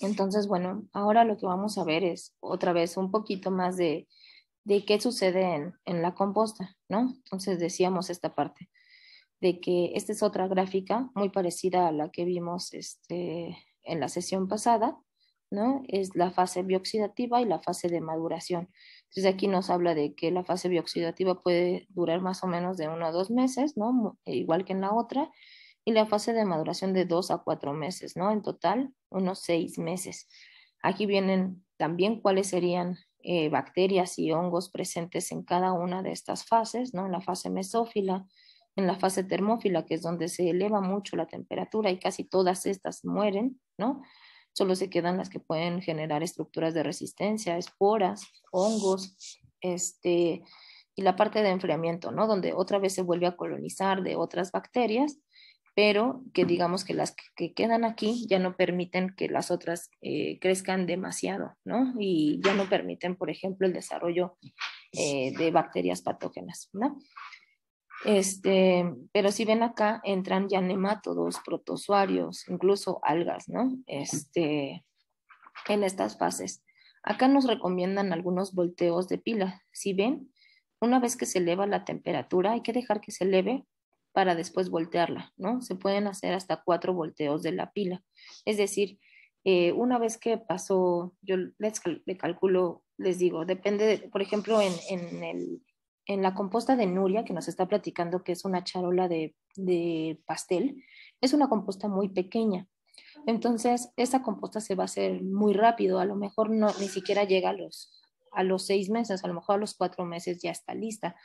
Entonces, bueno, ahora lo que vamos a ver es otra vez un poquito más de qué sucede en la composta, ¿no? Entonces decíamos esta parte de que esta es otra gráfica muy parecida a la que vimos en la sesión pasada, ¿no? Es la fase bioxidativa y la fase de maduración. Entonces aquí nos habla de que la fase bioxidativa puede durar más o menos de 1 a 2 meses, ¿no? Igual que en la otra, y la fase de maduración de 2 a 4 meses, ¿no? En total, unos 6 meses. Aquí vienen también cuáles serían bacterias y hongos presentes en cada una de estas fases, ¿no? En la fase mesófila, en la fase termófila, que es donde se eleva mucho la temperatura y casi todas estas mueren, ¿no? Solo se quedan las que pueden generar estructuras de resistencia, esporas, hongos, y la parte de enfriamiento, ¿no? Donde otra vez se vuelve a colonizar de otras bacterias, pero que digamos que las que quedan aquí ya no permiten que las otras crezcan demasiado, ¿no? Y ya no permiten, por ejemplo, el desarrollo de bacterias patógenas, ¿no? Pero si ven acá, entran ya nemátodos, protozoarios, incluso algas, ¿no? En estas fases. Acá nos recomiendan algunos volteos de pila. Si ven, una vez que se eleva la temperatura, hay que dejar que se eleve para después voltearla, ¿no? Se pueden hacer hasta 4 volteos de la pila. Es decir, una vez que pasó, yo le calculo, les digo, depende, por ejemplo, en la composta de Nuria, que nos está platicando que es una charola de pastel, es una composta muy pequeña. Entonces, esa composta se va a hacer muy rápido, a lo mejor no, ni siquiera llega a los 6 meses, a lo mejor a los 4 meses ya está lista,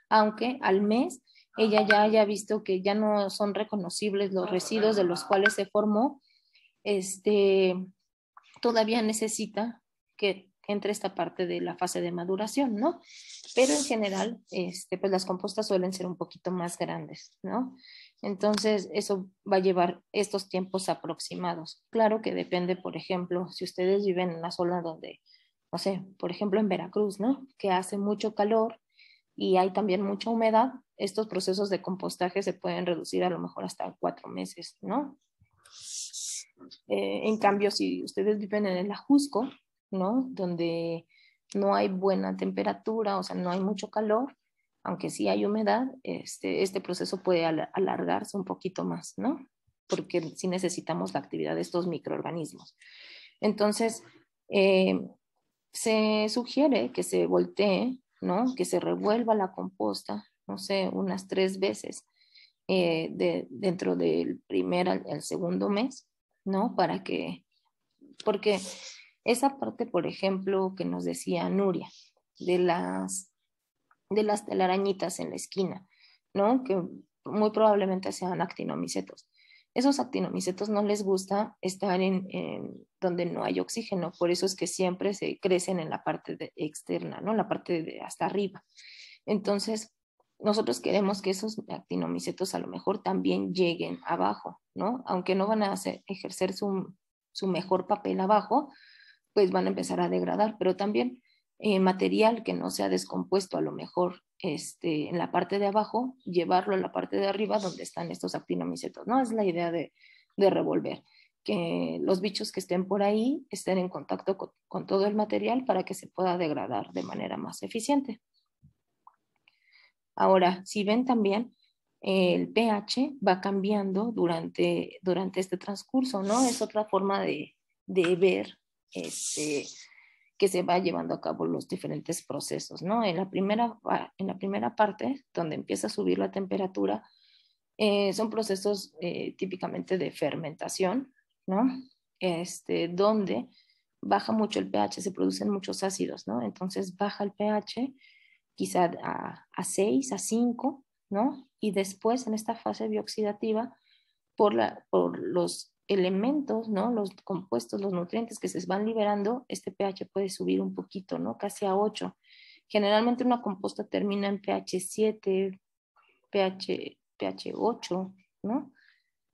aunque al mes ella ya haya visto que ya no son reconocibles los residuos de los cuales se formó, este, todavía necesita que entre esta parte de la fase de maduración, ¿no? Pero en general, pues las compostas suelen ser un poquito más grandes, ¿no? Entonces, eso va a llevar estos tiempos aproximados. Claro que depende, por ejemplo, si ustedes viven en una zona donde, no sé, por ejemplo en Veracruz, ¿no? Que hace mucho calor y hay también mucha humedad, estos procesos de compostaje se pueden reducir a lo mejor hasta 4 meses, ¿no? En cambio, si ustedes viven en el Ajusco, ¿no? Donde no hay buena temperatura, o sea, no hay mucho calor, aunque sí hay humedad, este proceso puede alargarse un poquito más, ¿no? Porque sí necesitamos la actividad de estos microorganismos. Entonces, eh, se sugiere que se voltee, ¿no? Que se revuelva la composta, no sé, unas 3 veces dentro del primer al segundo mes, ¿no? Porque esa parte, por ejemplo, que nos decía Nuria, de las telarañitas en la esquina, ¿no? Que muy probablemente sean actinomicetos. Esos actinomicetos no les gusta estar en donde no hay oxígeno, por eso es que siempre se crecen en la parte externa, ¿no? La parte de hasta arriba. Entonces, nosotros queremos que esos actinomicetos a lo mejor también lleguen abajo, ¿no? Aunque no van a ejercer su mejor papel abajo, pues van a empezar a degradar, pero también material que no sea descompuesto a lo mejor en la parte de abajo, llevarlo a la parte de arriba donde están estos actinomicetos, ¿no? Es la idea de revolver, que los bichos que estén por ahí estén en contacto con todo el material para que se pueda degradar de manera más eficiente. Ahora, si ven también, el pH va cambiando durante este transcurso, ¿no? Es otra forma de ver que se va llevando a cabo los diferentes procesos, ¿no? En la primera parte, donde empieza a subir la temperatura, son procesos típicamente de fermentación, ¿no? Donde baja mucho el pH, se producen muchos ácidos, ¿no? Entonces baja el pH quizá a 6, a 5, ¿no? Y después en esta fase bioxidativa, por los elementos, ¿no? Los compuestos, los nutrientes que se van liberando, este pH puede subir un poquito, ¿no? Casi a 8. Generalmente una composta termina en pH 7, pH 8, ¿no?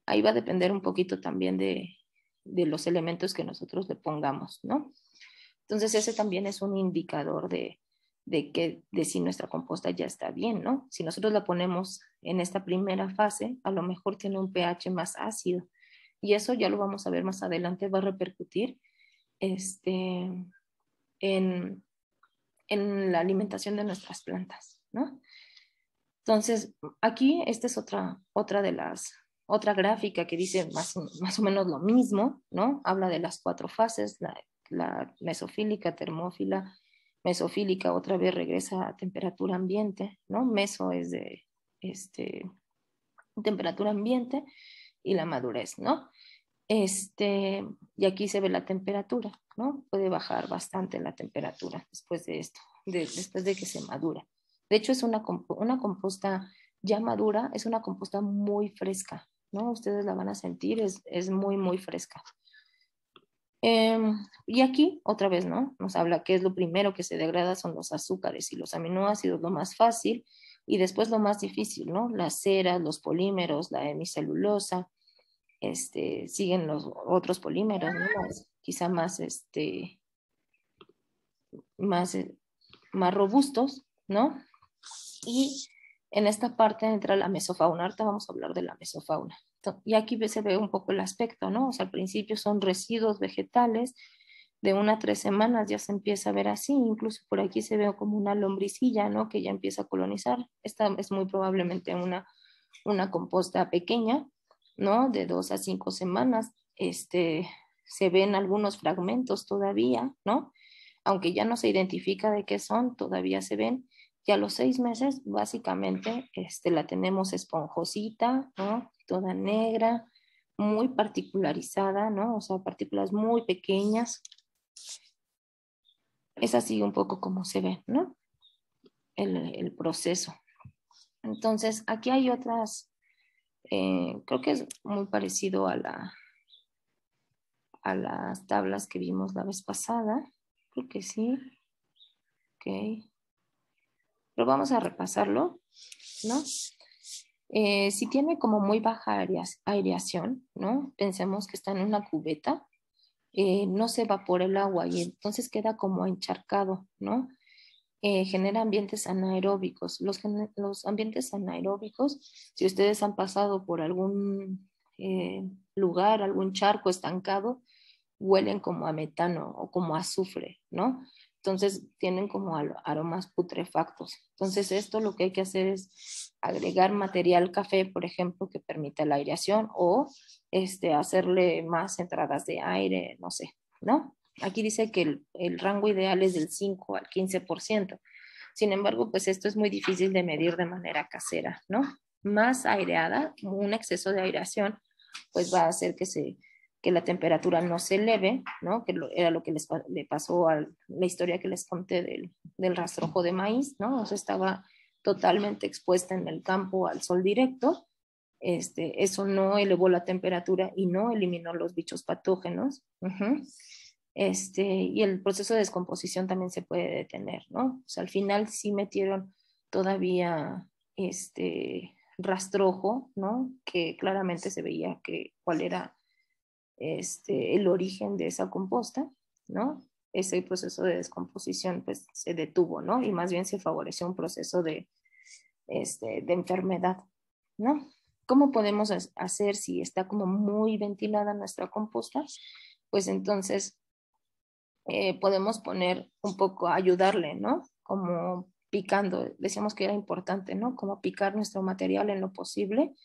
Ahí va a depender un poquito también de los elementos que nosotros le pongamos, ¿no? Entonces ese también es un indicador de si nuestra composta ya está bien, ¿no? Si nosotros la ponemos en esta primera fase, a lo mejor tiene un pH más ácido y eso ya lo vamos a ver más adelante, va a repercutir en, en la alimentación de nuestras plantas, ¿no? Entonces, aquí esta es otra gráfica que dice más o menos lo mismo, ¿no? Habla de las 4 fases, la mesofílica, termófila, mesofílica, otra vez regresa a temperatura ambiente, ¿no? Meso es de temperatura ambiente y la madurez, ¿no? Y aquí se ve la temperatura, ¿no? Puede bajar bastante la temperatura después de esto, después de que se madura. De hecho, es una composta ya madura, es una composta muy fresca, ¿no? Ustedes la van a sentir, es muy, muy fresca. Y aquí, otra vez, ¿no? Nos habla que es lo primero que se degrada son los azúcares y los aminoácidos, lo más fácil, y después lo más difícil, ¿no? Las ceras, los polímeros, la hemicelulosa, siguen los otros polímeros, ¿no? Quizá más, más robustos, ¿no? Y en esta parte entra la mesofauna. Ahorita vamos a hablar de la mesofauna. Y aquí se ve un poco el aspecto, ¿no? O sea, al principio son residuos vegetales, de 1 a 3 semanas ya se empieza a ver así, incluso por aquí se ve como una lombricilla, ¿no? Que ya empieza a colonizar. Esta es muy probablemente una composta pequeña, ¿no? De 2 a 5 semanas. Se ven algunos fragmentos todavía, ¿no? Aunque ya no se identifica de qué son, todavía se ven. Y a los 6 meses, básicamente, la tenemos esponjosita, ¿no? Toda negra, muy particularizada, ¿no? O sea, partículas muy pequeñas. Es así un poco como se ve, ¿no? El proceso. Entonces, aquí hay otras, creo que es muy parecido a las tablas que vimos la vez pasada. Creo que sí. Ok. Pero vamos a repasarlo, ¿no? Si tiene como muy baja aireación, ¿no? Pensemos que está en una cubeta, no se evapora el agua y entonces queda como encharcado, ¿no? Genera ambientes anaeróbicos. Los ambientes anaeróbicos, si ustedes han pasado por algún lugar, algún charco estancado, huelen como a metano o como a azufre, ¿no? Entonces tienen como aromas putrefactos. Entonces esto lo que hay que hacer es agregar material café, por ejemplo, que permita la aireación o hacerle más entradas de aire, no sé, ¿no? Aquí dice que el rango ideal es del 5 al 15%. Sin embargo, pues esto es muy difícil de medir de manera casera, ¿no? Más aireada, un exceso de aireación, pues va a hacer que la temperatura no se eleve, ¿no? Que era lo que le pasó a la historia que les conté del rastrojo de maíz, ¿no? O sea, estaba totalmente expuesta en el campo al sol directo. Eso no elevó la temperatura y no eliminó los bichos patógenos. Y el proceso de descomposición también se puede detener, ¿no? O sea, al final sí metieron todavía rastrojo, ¿no? Que claramente se veía cuál era el origen de esa composta, ¿no? Ese proceso de descomposición pues se detuvo, ¿no? Y más bien se favoreció un proceso de enfermedad, ¿no? ¿Cómo podemos hacer si está como muy ventilada nuestra composta? Pues entonces podemos poner un poco, ayudarle, ¿no? Como picando, decíamos que era importante, ¿no? Como picar nuestro material en lo posible,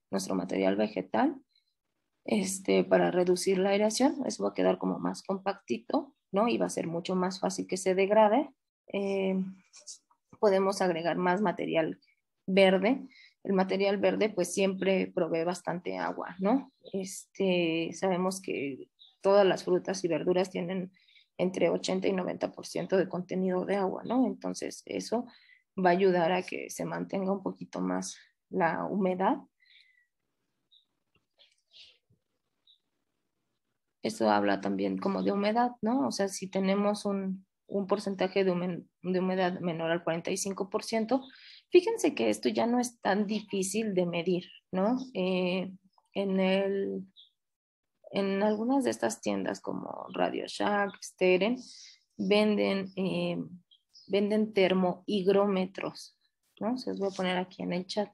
nuestro material vegetal, para reducir la aireación. Eso va a quedar como más compactito, ¿no? Y va a ser mucho más fácil que se degrade. Eh, Podemos agregar más material verde. El material verde pues siempre provee bastante agua, ¿no? Sabemos que todas las frutas y verduras tienen entre 80 y 90% de contenido de agua, ¿no? Entonces eso va a ayudar a que se mantenga un poquito más la humedad. Eso habla también como de humedad, ¿no? O sea, si tenemos un porcentaje de humedad menor al 45%, fíjense que esto ya no es tan difícil de medir, ¿no? En en algunas de estas tiendas como Radio Shack, Steren, venden, venden termohigrómetros, ¿no? Se los voy a poner aquí en el chat.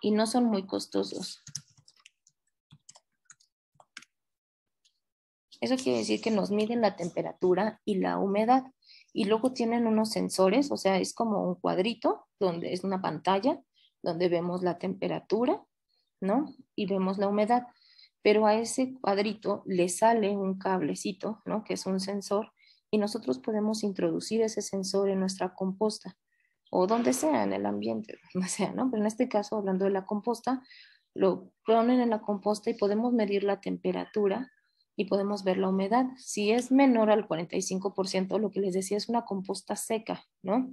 Y no son muy costosos. Eso quiere decir que nos miden la temperatura y la humedad. Y luego tienen unos sensores, o sea, es como un cuadrito donde es una pantalla donde vemos la temperatura, ¿no? Y vemos la humedad. Pero a ese cuadrito le sale un cablecito, ¿no? Que es un sensor, y nosotros podemos introducir ese sensor en nuestra composta o donde sea en el ambiente, donde sea, ¿no? Pero en este caso, hablando de la composta, lo ponen en la composta y podemos medir la temperatura y podemos ver la humedad. Si es menor al 45%, lo que les decía es una composta seca, ¿no?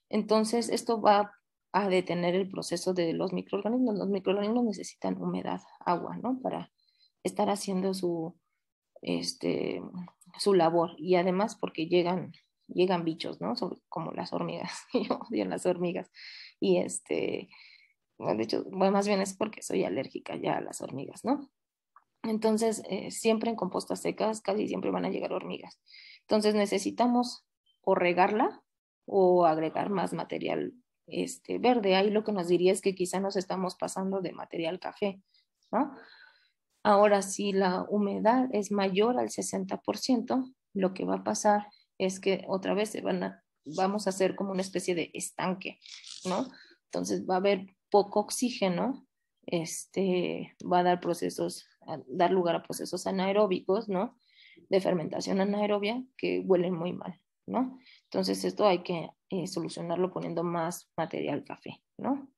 Entonces, esto va a detener el proceso de los microorganismos. Los microorganismos necesitan humedad, agua, ¿no? Para estar haciendo este, su labor. Y además porque llegan bichos, ¿no? Como las hormigas. Yo odio las hormigas. Y bueno, de hecho, bueno, más bien es porque soy alérgica ya a las hormigas, ¿no? Entonces, siempre en compostas secas casi siempre van a llegar hormigas. Entonces necesitamos o regarla o agregar más material verde. Ahí lo que nos diría es que quizá nos estamos pasando de material café, ¿no? Ahora, si la humedad es mayor al 60%, lo que va a pasar es que otra vez vamos a hacer como una especie de estanque, ¿no? Entonces va a haber poco oxígeno, va a dar lugar a procesos anaeróbicos, ¿no? De fermentación anaerobia que huelen muy mal, ¿no? Entonces esto hay que solucionarlo poniendo más material café, ¿no?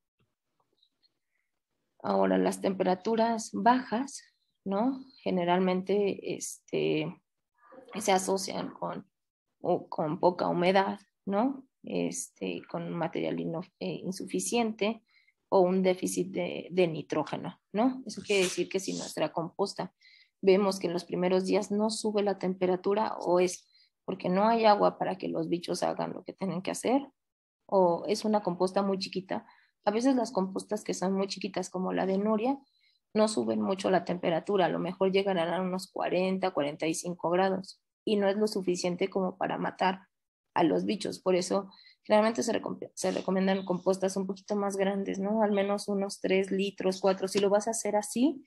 Ahora, las temperaturas bajas, ¿no? Generalmente se asocian con poca humedad, ¿no? Con material insuficiente o un déficit de nitrógeno, ¿no? Eso quiere decir que si nuestra composta vemos que en los primeros días no sube la temperatura, o es porque no hay agua para que los bichos hagan lo que tienen que hacer, o es una composta muy chiquita. A veces las compostas que son muy chiquitas, como la de Nuria, no suben mucho la temperatura, a lo mejor llegarán a unos 40, 45 grados y no es lo suficiente como para matar a los bichos. Por eso generalmente se recomiendan compostas un poquito más grandes, ¿no? Al menos unos 3 litros, 4. Si lo vas a hacer así,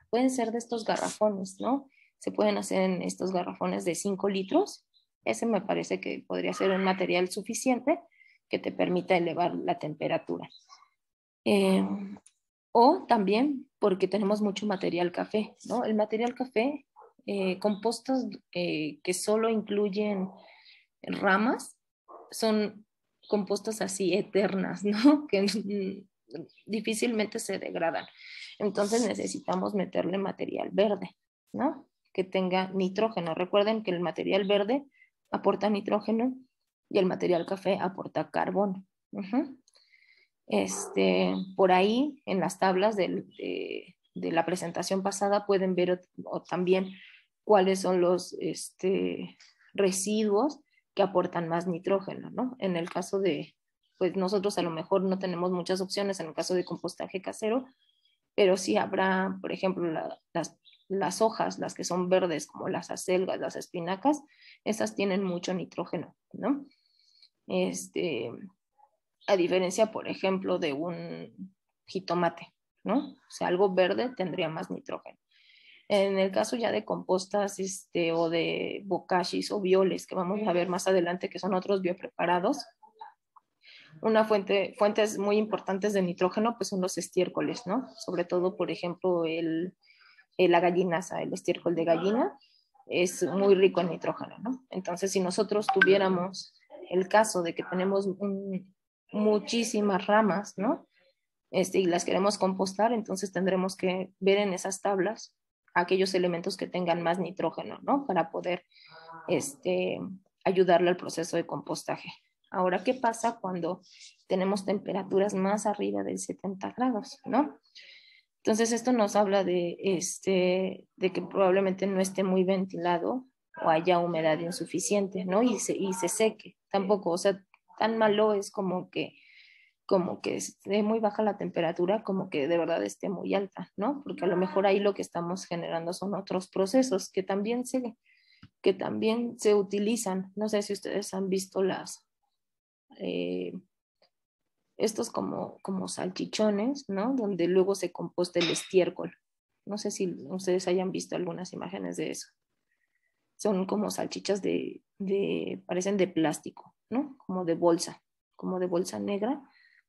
pueden ser de estos garrafones, ¿no? Se pueden hacer en estos garrafones de 5 litros. Ese me parece que podría ser un material suficiente que te permita elevar la temperatura. Eh, o también porque tenemos mucho material café, ¿no? El material café, compostos que solo incluyen ramas, son compostas así eternas, ¿no? Que difícilmente se degradan. Entonces necesitamos meterle material verde, ¿no? Que tenga nitrógeno. Recuerden que el material verde aporta nitrógeno y el material café aporta carbono. Uh-huh. Por ahí, en las tablas de la presentación pasada, pueden ver o también cuáles son los residuos que aportan más nitrógeno, ¿no? En el caso pues nosotros a lo mejor no tenemos muchas opciones en el caso de compostaje casero, pero sí habrá, por ejemplo, las hojas, las que son verdes, como las acelgas, las espinacas, esas tienen mucho nitrógeno, ¿no? A diferencia, por ejemplo, de un jitomate, ¿no? O sea, algo verde tendría más nitrógeno. En el caso ya de compostas o de bokashis o violes, que vamos a ver más adelante, que son otros biopreparados, fuentes muy importantes de nitrógeno pues son los estiércoles, ¿no? Sobre todo, por ejemplo, la gallinaza, el estiércol de gallina, es muy rico en nitrógeno, ¿no? Entonces, si nosotros tuviéramos el caso de que tenemos muchísimas ramas, ¿no? Y las queremos compostar, entonces tendremos que ver en esas tablas aquellos elementos que tengan más nitrógeno, ¿no? Para poder ayudarle al proceso de compostaje. Ahora, ¿qué pasa cuando tenemos temperaturas más arriba del 70 grados, ¿no? Entonces, esto nos habla de que probablemente no esté muy ventilado o haya humedad insuficiente, ¿no? Y se seque. Tampoco, o sea, tan malo es como que esté muy baja la temperatura, como que de verdad esté muy alta, ¿no? Porque a lo mejor ahí lo que estamos generando son otros procesos que también se utilizan. No sé si ustedes han visto eh, estos como salchichones, ¿no? Donde luego se composta el estiércol, No sé si ustedes hayan visto algunas imágenes de eso. Son como salchichas parecen de plástico, ¿no? Como de bolsa negra,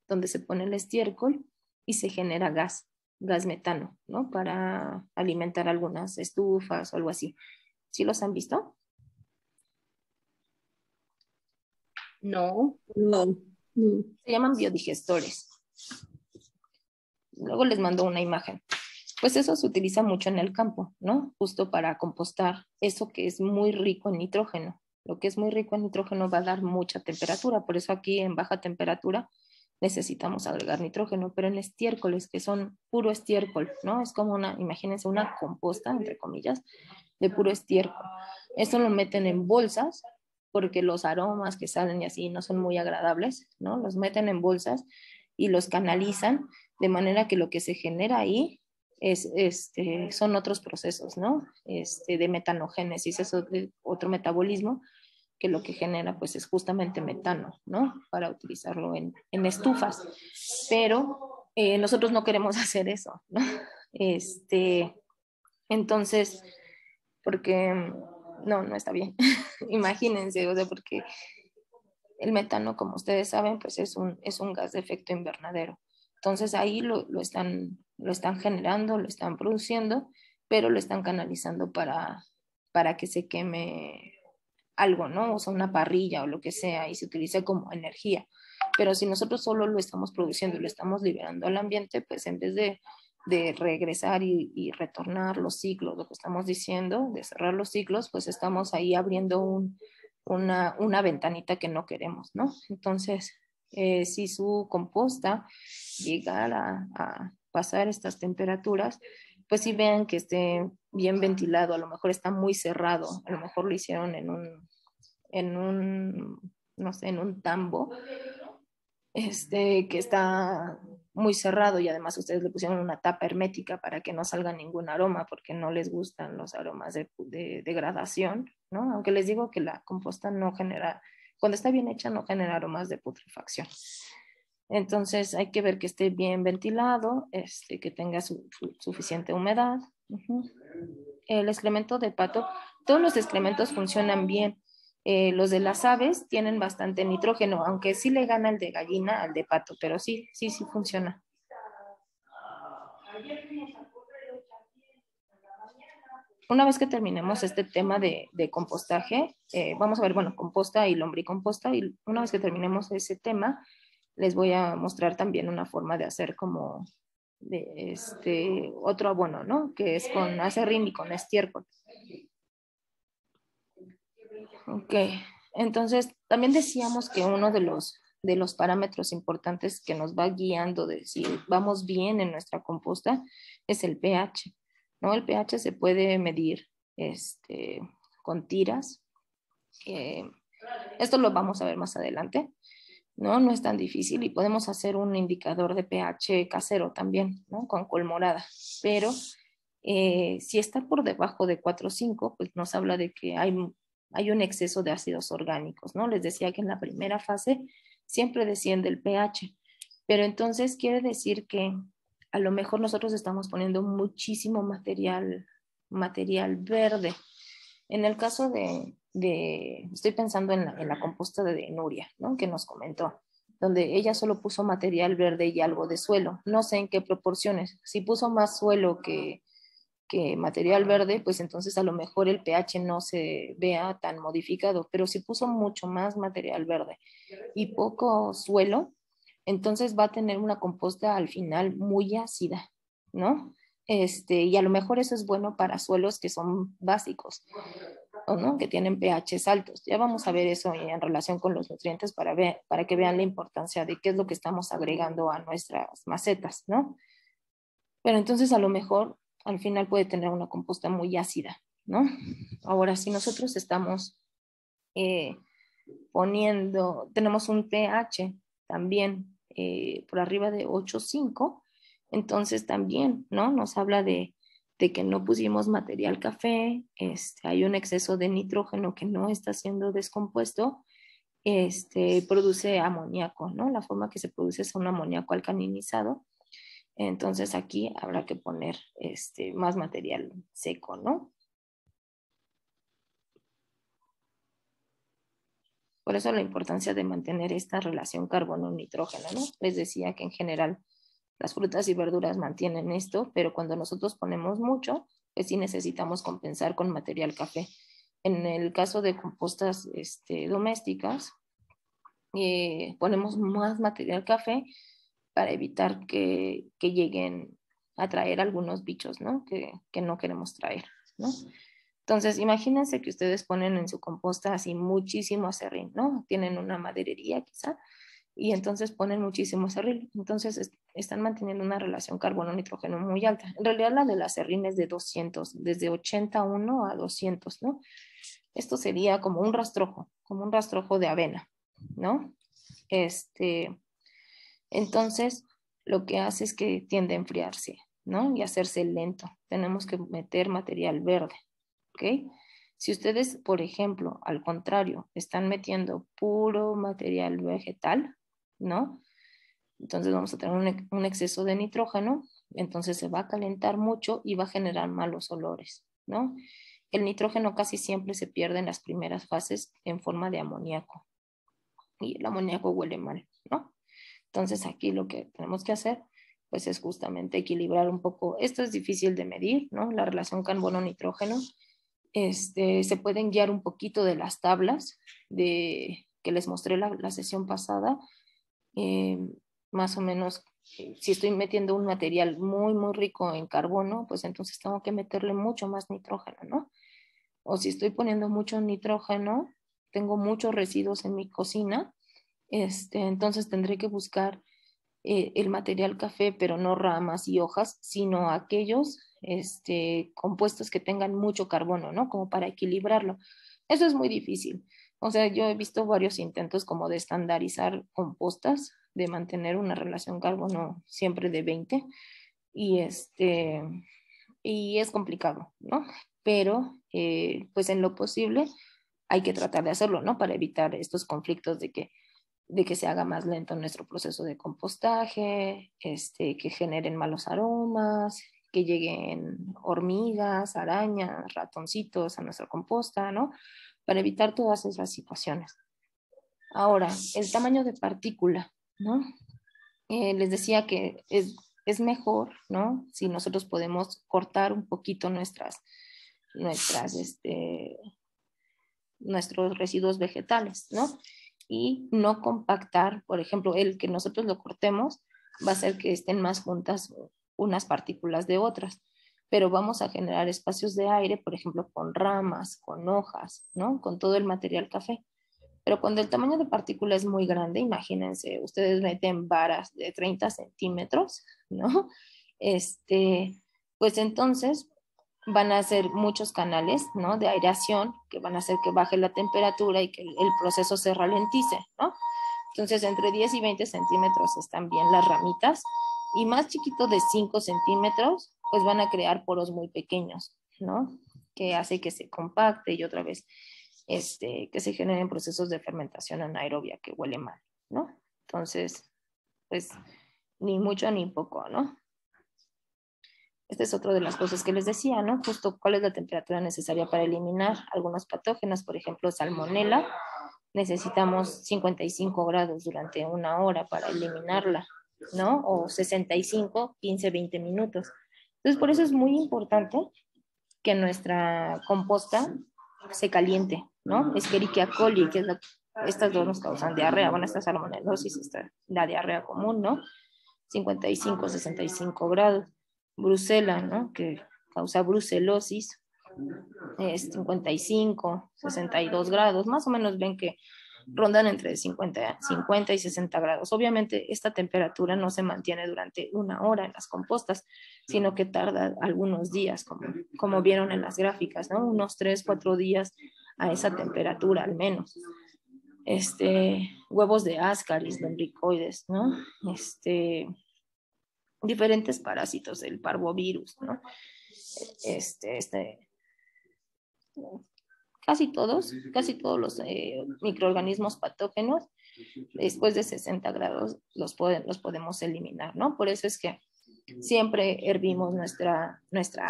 donde se pone el estiércol y se genera gas metano, ¿no? Para alimentar algunas estufas o algo así. ¿Sí los han visto? No, no, no. Se llaman biodigestores. Luego les mando una imagen. Pues eso se utiliza mucho en el campo, ¿no? Justo para compostar eso que es muy rico en nitrógeno. Lo que es muy rico en nitrógeno va a dar mucha temperatura, por eso aquí en baja temperatura necesitamos agregar nitrógeno, pero en estiércoles, que son puro estiércol, ¿no? Es como imagínense, una composta, entre comillas, de puro estiércol. Eso lo meten en bolsas porque los aromas que salen y así no son muy agradables, ¿no? Los meten en bolsas y los canalizan de manera que lo que se genera ahí son otros procesos, ¿no? De metanogénesis, es otro metabolismo que lo que genera pues es justamente metano, ¿no? Para utilizarlo en estufas. Pero nosotros no queremos hacer eso, ¿no? Entonces, porque no está bien. Imagínense, o sea, porque el metano, como ustedes saben, pues es un gas de efecto invernadero. Entonces ahí lo están generando, lo están produciendo, pero lo están canalizando para que se queme algo, ¿no? O sea, una parrilla o lo que sea y se utilice como energía. Pero si nosotros solo lo estamos produciendo y lo estamos liberando al ambiente, pues en vez de regresar y retornar los ciclos, lo que estamos diciendo, de cerrar los ciclos, pues estamos ahí abriendo una ventanita que no queremos, ¿no? Entonces, si su composta llegara a pasar estas temperaturas, pues sí vean que esté bien ventilado, a lo mejor está muy cerrado, a lo mejor lo hicieron no sé, en un tambo, que está muy cerrado y además ustedes le pusieron una tapa hermética para que no salga ningún aroma porque no les gustan los aromas de degradación, ¿no? Aunque les digo que la composta no genera, cuando está bien hecha no genera aromas de putrefacción. Entonces hay que ver que esté bien ventilado, que tenga suficiente humedad. El excremento de pato, todos los excrementos funcionan bien. Los de las aves tienen bastante nitrógeno, aunque sí le gana el de gallina al de pato, pero sí funciona. Una vez que terminemos este tema de compostaje, vamos a ver, bueno, composta y lombricomposta, y una vez que terminemos ese tema, les voy a mostrar también una forma de hacer como otro abono, ¿no? Que es con acerrín y con estiércol. Ok, entonces también decíamos que uno de los parámetros importantes que nos va guiando de si vamos bien en nuestra composta es el pH, ¿no? El pH se puede medir con tiras. eh, Esto lo vamos a ver más adelante, ¿no? No es tan difícil y podemos hacer un indicador de pH casero también, ¿no? Con colmorada, pero si está por debajo de 4,5, pues nos habla de que hay un exceso de ácidos orgánicos, ¿no? Les decía que en la primera fase siempre desciende el pH, pero entonces quiere decir que a lo mejor nosotros estamos poniendo muchísimo material verde. En el caso estoy pensando en la composta de Nuria, ¿no? Que nos comentó, donde ella solo puso material verde y algo de suelo. No sé en qué proporciones. Si puso más suelo que material verde, pues entonces a lo mejor el pH no se vea tan modificado, pero si puso mucho más material verde y poco suelo, entonces va a tener una composta al final muy ácida, ¿no? Y a lo mejor eso es bueno para suelos que son básicos, ¿o no? Que tienen pHs altos. Ya vamos a ver eso en relación con los nutrientes para que vean la importancia de qué es lo que estamos agregando a nuestras macetas, ¿no? Pero entonces a lo mejor al final puede tener una composta muy ácida, ¿no? Ahora, si nosotros estamos eh, tenemos un pH también por arriba de 8,5, entonces también, ¿no? Nos habla de que no pusimos material café, hay un exceso de nitrógeno que no está siendo descompuesto, produce amoníaco, ¿no? La forma que se produce es un amoníaco alcalinizado Entonces aquí habrá que poner más material seco, ¿no? Por eso la importancia de mantener esta relación carbono-nitrógeno, ¿no? Les decía que en general las frutas y verduras mantienen esto, pero cuando nosotros ponemos mucho, pues sí necesitamos compensar con material café. En el caso de compostas domésticas, ponemos más material café para evitar que lleguen a traer algunos bichos, ¿no? Que no queremos traer, ¿no? Entonces, imagínense que ustedes ponen en su composta así muchísimo aserrín, ¿no? Tienen una maderería quizá, y entonces ponen muchísimo aserrín. Entonces, están manteniendo una relación carbono-nitrógeno muy alta. En realidad, la del aserrín es de 200, desde 81 a 200, ¿no? Esto sería como un rastrojo de avena, ¿no? Entonces, lo que hace es que tiende a enfriarse, ¿no? Y hacerse lento. Tenemos que meter material verde, ¿ok? Si ustedes, por ejemplo, al contrario, están metiendo puro material vegetal, ¿no? Entonces vamos a tener un exceso de nitrógeno, entonces se va a calentar mucho y va a generar malos olores, ¿no? El nitrógeno casi siempre se pierde en las primeras fases en forma de amoníaco y el amoníaco huele mal, ¿no? Entonces aquí lo que tenemos que hacer pues es justamente equilibrar un poco. Esto es difícil de medir, ¿no? La relación carbono-nitrógeno. Se pueden guiar un poquito de las tablas que les mostré la sesión pasada. Eh, Más o menos, si estoy metiendo un material muy, muy rico en carbono, pues entonces tengo que meterle mucho más nitrógeno, ¿no? O si estoy poniendo mucho nitrógeno, tengo muchos residuos en mi cocina, entonces tendré que buscar el material café, pero no ramas y hojas, sino aquellos compuestos que tengan mucho carbono, ¿no? Como para equilibrarlo. Eso es muy difícil. O sea, yo he visto varios intentos como de estandarizar compostas, de mantener una relación carbono siempre de 20 y y es complicado, ¿no? Pero pues en lo posible hay que tratar de hacerlo, ¿no? Para evitar estos conflictos de que se haga más lento nuestro proceso de compostaje, que generen malos aromas, que lleguen hormigas, arañas, ratoncitos a nuestra composta, ¿no? Para evitar todas esas situaciones. Ahora, el tamaño de partícula, ¿no? Les decía que es mejor, ¿no? Si nosotros podemos cortar un poquito nuestras, nuestros residuos vegetales, ¿no? Y no compactar, por ejemplo, el que nosotros lo cortemos va a hacer que estén más juntas unas partículas de otras, pero vamos a generar espacios de aire, por ejemplo, con ramas, con hojas, ¿no? Con todo el material café. Pero cuando el tamaño de partícula es muy grande, imagínense, ustedes meten varas de 30 centímetros, ¿no? Pues entonces van a ser muchos canales, ¿no? De aireación que van a hacer que baje la temperatura y que el proceso se ralentice, ¿no? Entonces, entre 10 y 20 centímetros están bien las ramitas y más chiquito de 5 centímetros, pues van a crear poros muy pequeños, ¿no? Que hace que se compacte y otra vez que se generen procesos de fermentación anaerobia que huele mal, ¿no? Entonces, pues ni mucho ni poco, ¿no? Esta es otra de las cosas que les decía, ¿no? Justo cuál es la temperatura necesaria para eliminar algunos patógenos, por ejemplo, salmonela. Necesitamos 55 grados durante una hora para eliminarla, ¿no? O 65, 15, 20 minutos. Entonces, por eso es muy importante que nuestra composta se caliente, ¿no? Escherichia coli, que es estas dos nos causan diarrea, bueno, esta salmonelosis, la diarrea común, ¿no? 55, 65 grados. Brucela, ¿no? Que causa brucelosis, es 55, 62 grados, más o menos ven que rondan entre 50 y 60 grados. Obviamente esta temperatura no se mantiene durante una hora en las compostas, sino que tarda algunos días, como vieron en las gráficas, ¿no? Unos 3, 4 días a esa temperatura al menos. Huevos de ascaris, lombricoides, ¿no? Diferentes parásitos, el parvovirus, ¿no? Casi todos los microorganismos patógenos, después de 60 grados los podemos eliminar, ¿no? Por eso es que Siempre hervimos nuestra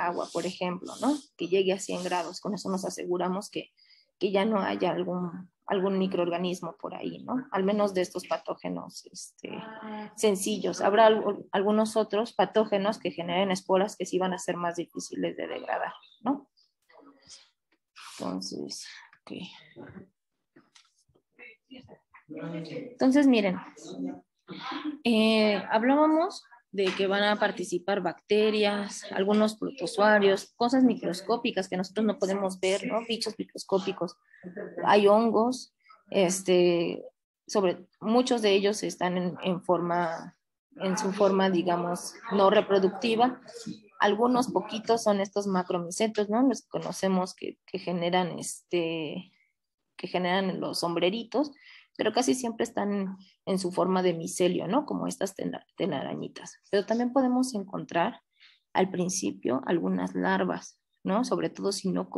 agua, por ejemplo, ¿no? Que llegue a 100 grados. Con eso nos aseguramos que ya no haya algún microorganismo por ahí, ¿no? Al menos de estos patógenos sencillos. Habrá algunos otros patógenos que generen esporas que sí van a ser más difíciles de degradar, ¿no? Entonces, ok. Entonces, miren, hablábamos de que van a participar bacterias, algunos protozoarios, cosas microscópicas que nosotros no podemos ver, ¿no? Bichos microscópicos. Hay hongos, muchos de ellos están en su forma, digamos, no reproductiva. Algunos poquitos son estos macromicetos, ¿no? Los conocemos que generan los sombreritos, pero casi siempre están en su forma de micelio, ¿no? Como estas telarañitas. Pero también podemos encontrar al principio algunas larvas, ¿no? Sobre todo si no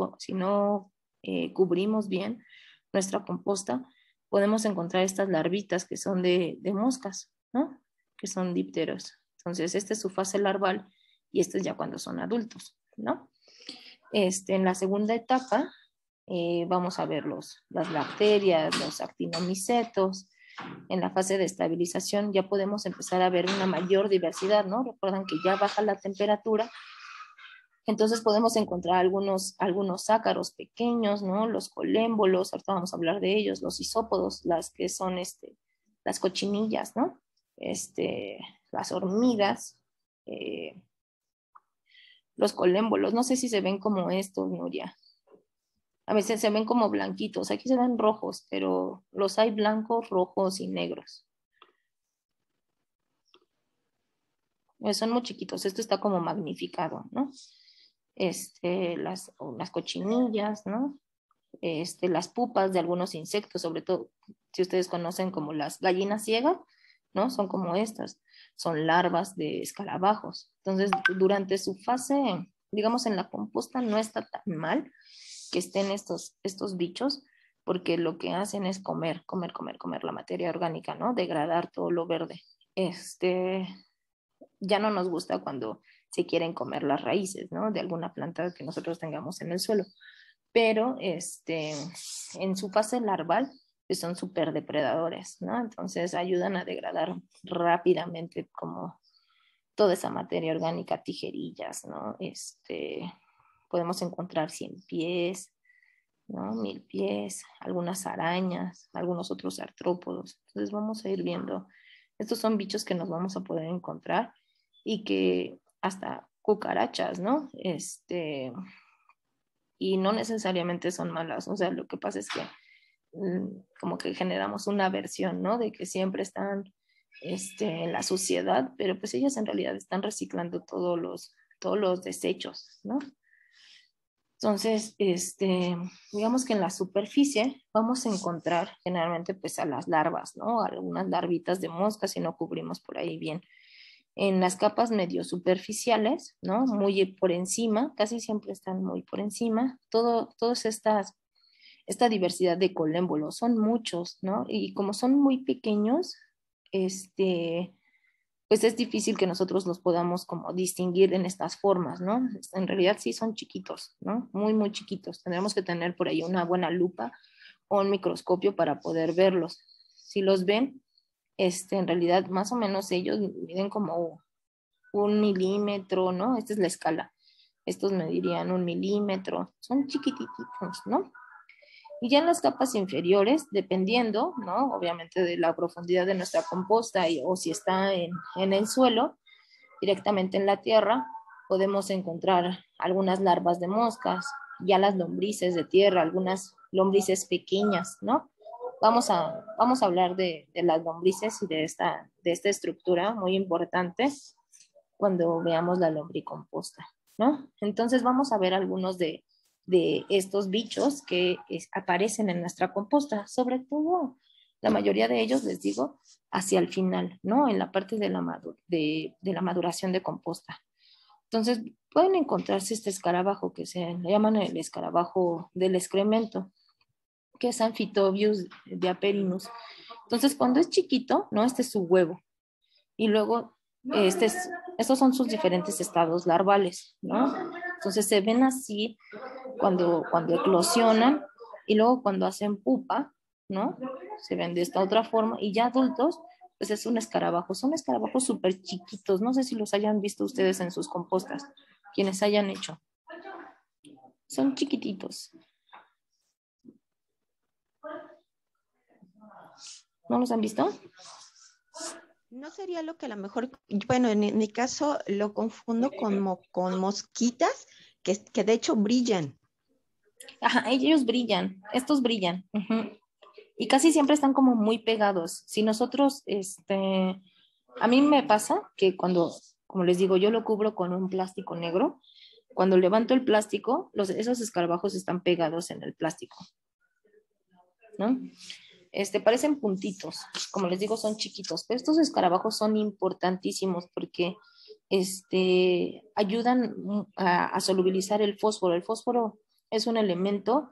cubrimos bien nuestra composta, podemos encontrar estas larvitas que son de moscas, ¿no? Que son dípteros. Entonces, esta es su fase larval y esta es ya cuando son adultos, ¿no? En la segunda etapa, vamos a ver las bacterias, los actinomicetos. En la fase de estabilización ya podemos empezar a ver una mayor diversidad, ¿no? Recuerdan que ya baja la temperatura, entonces podemos encontrar algunos ácaros pequeños, ¿no? Los colémbolos, ahorita vamos a hablar de ellos, los isópodos, las que son las cochinillas, ¿no? Las hormigas, los colémbolos, no sé si se ven como estos, Nuria. A veces se ven como blanquitos, aquí se ven rojos, pero los hay blancos, rojos y negros. Son muy chiquitos, esto está como magnificado, ¿no? Las cochinillas, ¿no? Las pupas de algunos insectos, sobre todo si ustedes conocen como las gallinas ciegas, ¿no? Son como estas, son larvas de escarabajos. Entonces, durante su fase, digamos, en la composta no está tan mal que estén estos bichos, porque lo que hacen es comer la materia orgánica, ¿no? Degradar todo lo verde. Ya no nos gusta cuando se quieren comer las raíces, ¿no? De alguna planta que nosotros tengamos en el suelo. Pero en su fase larval pues son súper depredadores, ¿no? Entonces ayudan a degradar rápidamente como toda esa materia orgánica, tijerillas, ¿no? Podemos encontrar 100 pies, ¿no? 1000 pies, algunas arañas, algunos otros artrópodos. Entonces vamos a ir viendo. Estos son bichos que nos vamos a poder encontrar y que hasta cucarachas, ¿no? Y no necesariamente son malas. O sea, lo que pasa es que como que generamos una versión, ¿no? De que siempre están en la suciedad, pero pues ellas en realidad están reciclando todos los desechos, ¿no? Entonces, digamos que en la superficie vamos a encontrar generalmente pues a las larvas, ¿no? Algunas larvitas de moscas si no cubrimos por ahí bien. En las capas medio superficiales, ¿no? Muy por encima, casi siempre están muy por encima, todas esta diversidad de colémbolos, son muchos, ¿no? Y como son muy pequeños, pues es difícil que nosotros los podamos como distinguir en estas formas, ¿no? En realidad sí son chiquitos, ¿no? Muy, muy chiquitos. Tendremos que tener por ahí una buena lupa o un microscopio para poder verlos. Si los ven, en realidad más o menos ellos miden como 1 milímetro, ¿no? Esta es la escala. Estos medirían 1 milímetro. Son chiquititos, ¿no? Y ya en las capas inferiores, dependiendo, ¿no? Obviamente de la profundidad de nuestra composta o si está en el suelo, directamente en la tierra, podemos encontrar algunas larvas de moscas, ya las lombrices de tierra, algunas lombrices pequeñas, ¿no? Vamos a hablar de las lombrices y de esta estructura muy importante cuando veamos la lombricomposta, ¿no? Entonces vamos a ver algunos de estos bichos que aparecen en nuestra composta, sobre todo la mayoría de ellos, les digo, hacia el final, ¿no? En la parte de la maduración de composta. Entonces, pueden encontrarse este escarabajo que se llaman el escarabajo del excremento, que es Amphitobius diaperinus. Entonces, cuando es chiquito, ¿no? Este es su huevo. Y luego, este es Estos son sus diferentes estados larvales, ¿no? Entonces se ven así cuando eclosionan y luego cuando hacen pupa, ¿no? Se ven de esta otra forma y ya adultos, pues es un escarabajo. Son escarabajos súper chiquitos. No sé si los hayan visto ustedes en sus compostas, quienes hayan hecho. Son chiquititos. ¿No los han visto? ¿No sería lo que a lo mejor, bueno, en mi caso lo confundo con mosquitas que de hecho brillan? Ajá, ellos brillan, estos brillan. Y casi siempre están como muy pegados. Si nosotros, a mí me pasa que cuando, como les digo, yo lo cubro con un plástico negro, cuando levanto el plástico, esos escarabajos están pegados en el plástico, ¿no? Parecen puntitos, como les digo, son chiquitos, pero estos escarabajos son importantísimos porque ayudan a solubilizar el fósforo. El fósforo es un elemento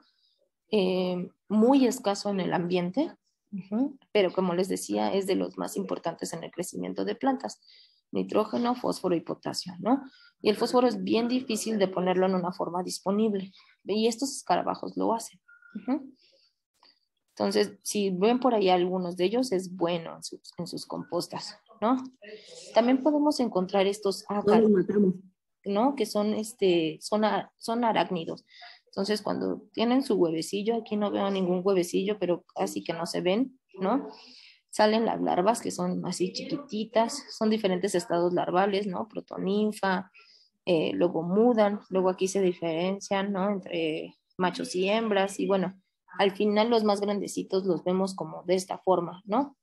muy escaso en el ambiente, pero como les decía, es de los más importantes en el crecimiento de plantas. Nitrógeno, fósforo y potasio, ¿no? Y el fósforo es bien difícil de ponerlo en una forma disponible, y estos escarabajos lo hacen. Entonces, si ven por ahí algunos de ellos, es bueno en sus compostas, ¿no? También podemos encontrar estos ácaros, ¿no? Que son arácnidos. Entonces, cuando tienen su huevecillo, aquí no veo ningún huevecillo, pero casi que no se ven, ¿no? Salen las larvas que son así chiquititas, son diferentes estados larvales, ¿no? Protoninfa, luego mudan, luego aquí se diferencian, ¿no? Entre machos y hembras, y bueno, al final los más grandecitos los vemos como de esta forma, ¿no?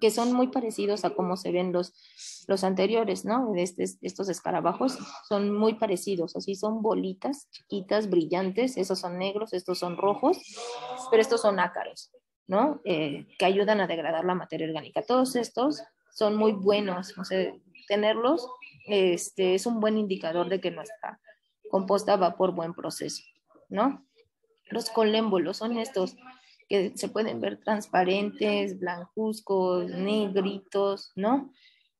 Que son muy parecidos a cómo se ven los anteriores, ¿no? Estos escarabajos son muy parecidos, así son bolitas chiquitas, brillantes, esos son negros, estos son rojos, pero estos son ácaros, ¿no? Que ayudan a degradar la materia orgánica. Todos estos son muy buenos, o sea, tenerlos es un buen indicador de que nuestra composta va por buen proceso, ¿no? Los colémbolos son estos que se pueden ver transparentes, blancuzcos, negritos, ¿no?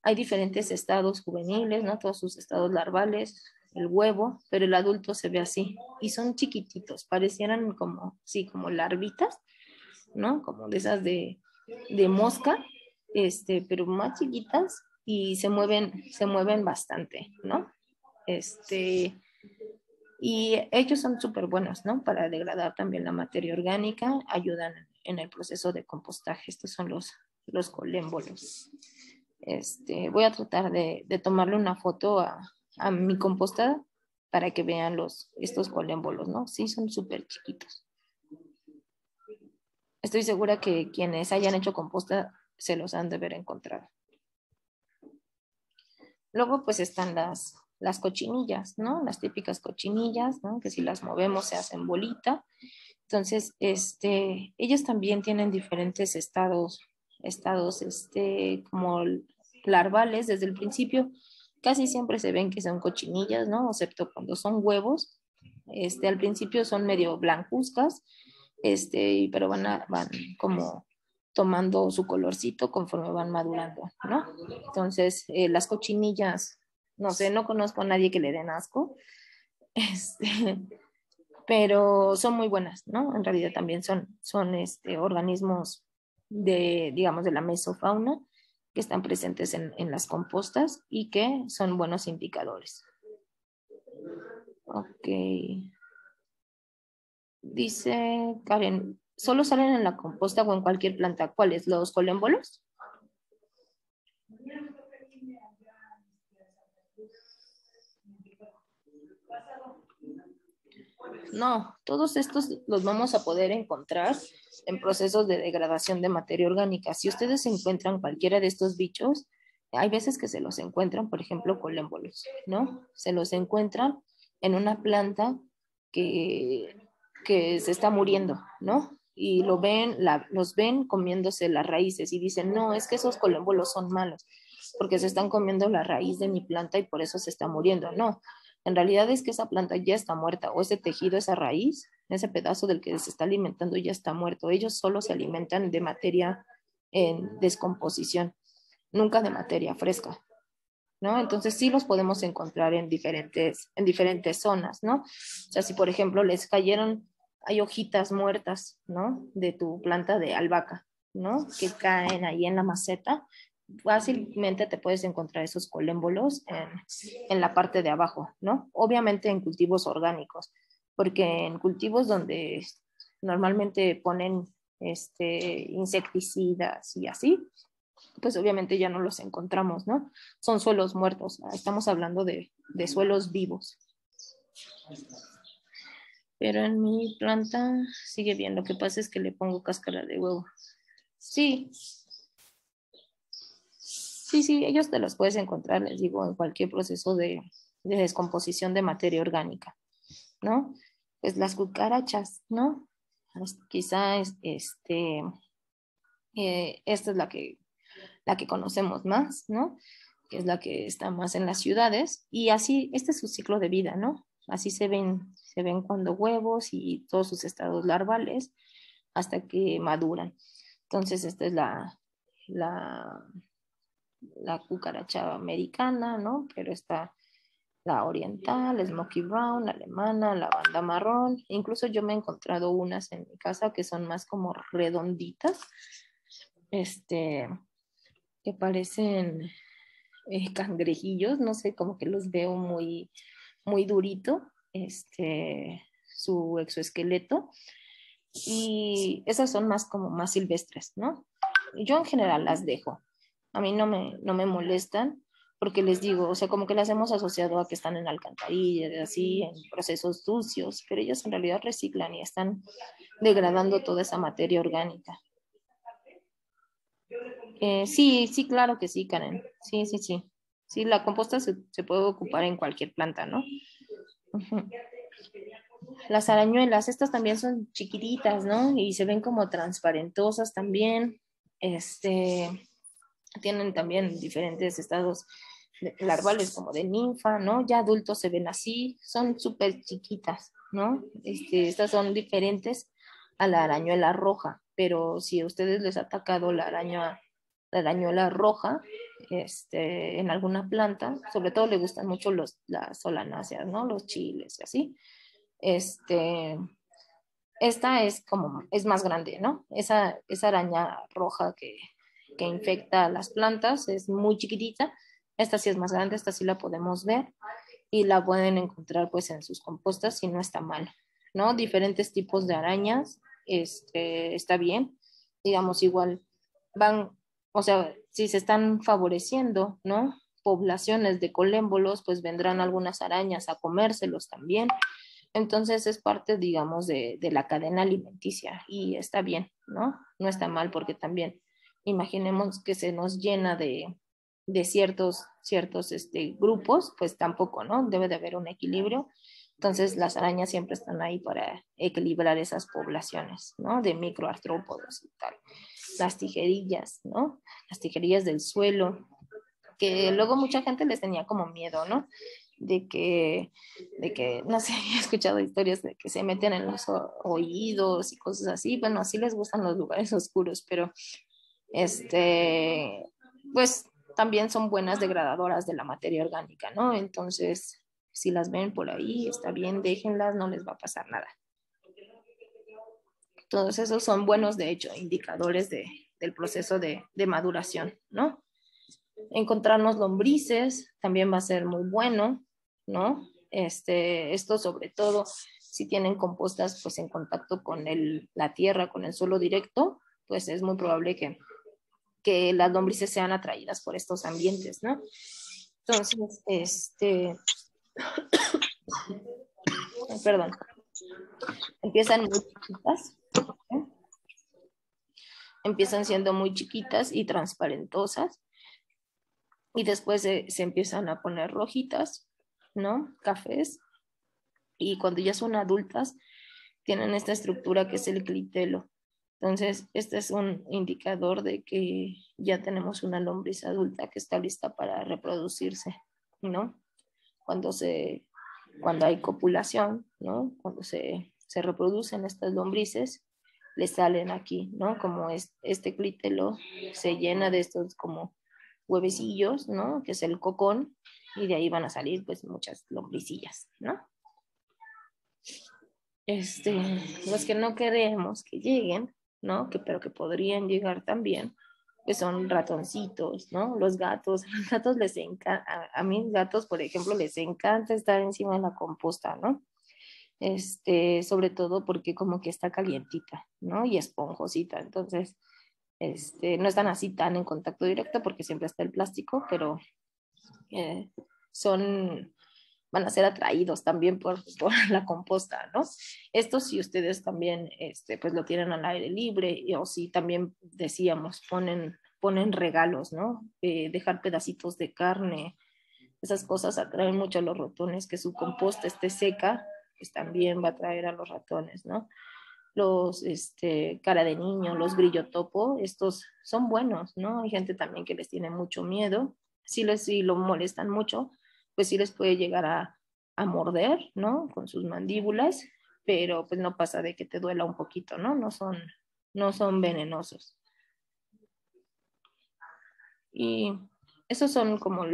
Hay diferentes estados juveniles, ¿no? Todos sus estados larvales, el huevo, pero el adulto se ve así. Y son chiquititos, parecieran como, sí, como larvitas, ¿no? Como de esas de mosca, pero más chiquitas y se mueven bastante, ¿no? Y ellos son súper buenos, ¿no? Para degradar también la materia orgánica, ayudan en el proceso de compostaje. Estos son los colémbolos. Voy a tratar de tomarle una foto a mi compostada para que vean estos colémbolos, ¿no? Sí, son súper chiquitos. Estoy segura que quienes hayan hecho composta se los han de haber encontrado. Luego, pues están las cochinillas, ¿no? Las típicas cochinillas, ¿no? Que si las movemos se hacen bolita. Entonces, ellos también tienen diferentes estados, como larvales desde el principio. Casi siempre se ven que son cochinillas, ¿no? Excepto cuando son huevos. Al principio son medio blancuzcas, pero van como tomando su colorcito conforme van madurando, ¿no? Entonces, las cochinillas, no sé, no conozco a nadie que le den asco, pero son muy buenas, ¿no? En realidad también son organismos digamos, de la mesofauna que están presentes en las compostas y que son buenos indicadores. Ok. Dice Karen, ¿solo salen en la composta o en cualquier planta? ¿Cuáles? ¿Los colémbolos? No, todos estos los vamos a poder encontrar en procesos de degradación de materia orgánica. Si ustedes encuentran cualquiera de estos bichos, hay veces que se los encuentran, por ejemplo, colémbolos, ¿no? Se los encuentran en una planta que se está muriendo, ¿no? Y los ven comiéndose las raíces y dicen, no, es que esos colémbolos son malos, porque se están comiendo la raíz de mi planta y por eso se está muriendo. No, en realidad es que esa planta ya está muerta, o ese tejido, esa raíz, ese pedazo del que se está alimentando ya está muerto. Ellos solo se alimentan de materia en descomposición, nunca de materia fresca. ¿no? Entonces sí los podemos encontrar en diferentes zonas, ¿no? O sea, si por ejemplo les cayeron, hay hojitas muertas, ¿no? De tu planta de albahaca, ¿no? Que caen ahí en la maceta, fácilmente te puedes encontrar esos colémbolos en la parte de abajo, ¿no? Obviamente en cultivos orgánicos, porque en cultivos donde normalmente ponen insecticidas y así, pues obviamente ya no los encontramos, ¿no? Son suelos muertos, estamos hablando de suelos vivos. Pero en mi planta sigue bien, lo que pasa es que le pongo cáscara de huevo. Sí, sí, ellos te los puedes encontrar, les digo, en cualquier proceso de descomposición de materia orgánica, ¿no? Pues las cucarachas, ¿no? Quizás esta es la que conocemos más, ¿no? Que es la que está más en las ciudades, y así, este es su ciclo de vida, ¿no? Así se ven cuando huevos y todos sus estados larvales hasta que maduran. Entonces, esta es la, la cucaracha americana, ¿no? Pero está la oriental, Smoky Brown, la alemana, la banda marrón. Incluso yo me he encontrado unas en mi casa que son más como redonditas, que parecen cangrejillos, no sé, como que los veo muy, muy durito, su exoesqueleto, y esas son más como más silvestres, ¿no? Yo en general las dejo, a mí no me molestan, porque les digo, o sea, como que las hemos asociado a que están en alcantarillas, así, en procesos sucios, pero ellos en realidad reciclan y están degradando toda esa materia orgánica. Sí, sí, claro que sí, Karen. Sí, sí, sí. Sí, la composta se puede ocupar en cualquier planta, ¿no? Ujú. Las arañuelas, estas también son chiquititas, ¿no? Y se ven como transparentosas también. Tienen también diferentes estados larvales como de ninfa, ¿no? Ya adultos se ven así, son súper chiquitas, ¿no? Estas son diferentes a la arañuela roja, pero si a ustedes les ha atacado la arañuela roja, en alguna planta, sobre todo le gustan mucho las solanáceas, ¿no? Los chiles y así. Esta es más grande, ¿no? Esa araña roja que infecta a las plantas es muy chiquitita. Esta sí es más grande, esta sí la podemos ver y la pueden encontrar pues en sus compostas si no está mal, ¿no? Diferentes tipos de arañas, está bien. Digamos, igual van, o sea, si se están favoreciendo, ¿no? Poblaciones de colémbolos, pues vendrán algunas arañas a comérselos también. Entonces es parte, digamos, de la cadena alimenticia y está bien, ¿no? No está mal porque también imaginemos que se nos llena de ciertos grupos, pues tampoco, ¿no? Debe de haber un equilibrio. Entonces las arañas siempre están ahí para equilibrar esas poblaciones, ¿no? De microartrópodos y tal. Las tijerillas, ¿no? Las tijerillas del suelo, que luego mucha gente les tenía como miedo, ¿no? De que, no sé, he escuchado historias de que se meten en los oídos y cosas así. Bueno, así les gustan los lugares oscuros, pero pues también son buenas degradadoras de la materia orgánica, ¿no? Entonces, si las ven por ahí, está bien, déjenlas, no les va a pasar nada. Todos esos son buenos, de hecho, indicadores del proceso de maduración, ¿no? Encontrarnos lombrices también va a ser muy bueno, ¿no? Esto sobre todo si tienen compostas pues en contacto con la tierra, con el suelo directo, pues es muy probable que las lombrices sean atraídas por estos ambientes, ¿no? Entonces, perdón, empiezan muy chiquitas, ¿eh? Empiezan siendo muy chiquitas y transparentosas y después se empiezan a poner rojitas, ¿no? Cafés, y cuando ya son adultas tienen esta estructura que es el clitelo. Entonces, este es un indicador de que ya tenemos una lombriz adulta que está lista para reproducirse, ¿no? Cuando hay copulación, ¿no? Cuando se reproducen estas lombrices, les salen aquí, ¿no? Como este clitelo se llena de estos como huevecillos, ¿no? Que es el cocón, y de ahí van a salir pues muchas lombricillas, ¿no? Los que no queremos que lleguen, ¿no? Pero que podrían llegar también, que son ratoncitos, ¿no? Los gatos les encanta, a mis gatos, por ejemplo, les encanta estar encima de la composta, ¿no? Sobre todo porque como que está calientita, ¿no? Y esponjosita, entonces, no están así tan en contacto directo porque siempre está el plástico, pero eh, son, van a ser atraídos también por la composta, ¿no? Esto si ustedes también, pues lo tienen al aire libre, o si también decíamos, ponen regalos, ¿no? Dejar pedacitos de carne, esas cosas atraen mucho a los ratones, que su composta esté seca, pues también va a atraer a los ratones, ¿no? Los cara de niño, los grillo topo, estos son buenos, ¿no? Hay gente también que les tiene mucho miedo, si lo molestan mucho, pues sí les puede llegar a morder, ¿no? Con sus mandíbulas, pero pues no pasa de que te duela un poquito, ¿no? No son venenosos. Y esos son como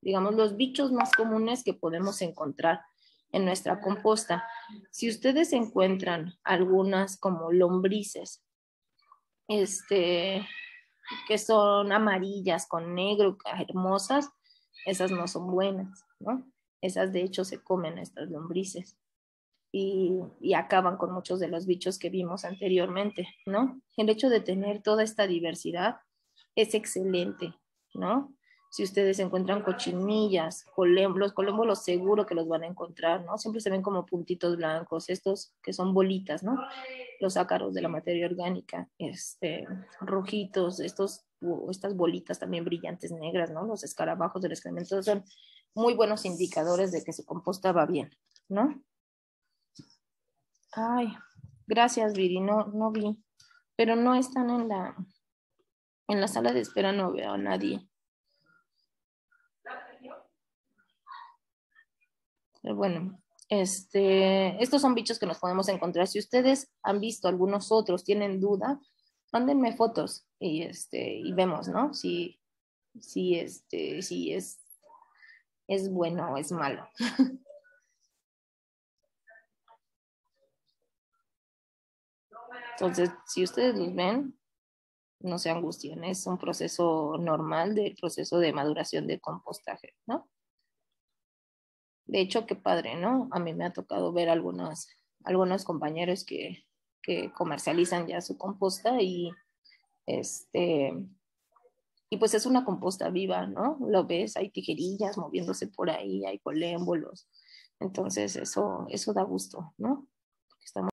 digamos, los bichos más comunes que podemos encontrar en nuestra composta. Si ustedes encuentran algunas como lombrices, que son amarillas con negro, hermosas, esas no son buenas, ¿no? Esas de hecho se comen estas lombrices y acaban con muchos de los bichos que vimos anteriormente, ¿no? El hecho de tener toda esta diversidad es excelente, ¿no? Si ustedes encuentran cochinillas, los colémbolos seguro que los van a encontrar, ¿no? Siempre se ven como puntitos blancos, estos que son bolitas, ¿no? Los ácaros de la materia orgánica, rojitos, estas bolitas también brillantes negras, ¿no? Los escarabajos del excremento son muy buenos indicadores de que su composta va bien, ¿no? Ay, gracias, Viri, no vi, pero no están en la sala de espera, no veo a nadie. Pero bueno, estos son bichos que nos podemos encontrar. Si ustedes han visto algunos otros, tienen duda, mándenme fotos y vemos, ¿no? Si es bueno o es malo. Entonces, si ustedes los ven, no se angustien, es un proceso normal del proceso de maduración de compostaje, ¿no? De hecho, qué padre, ¿no? A mí me ha tocado ver algunos compañeros que comercializan ya su composta y pues es una composta viva, ¿no? Lo ves, hay tijerillas moviéndose por ahí, hay colémbolos. Entonces, eso da gusto, ¿no? Estamos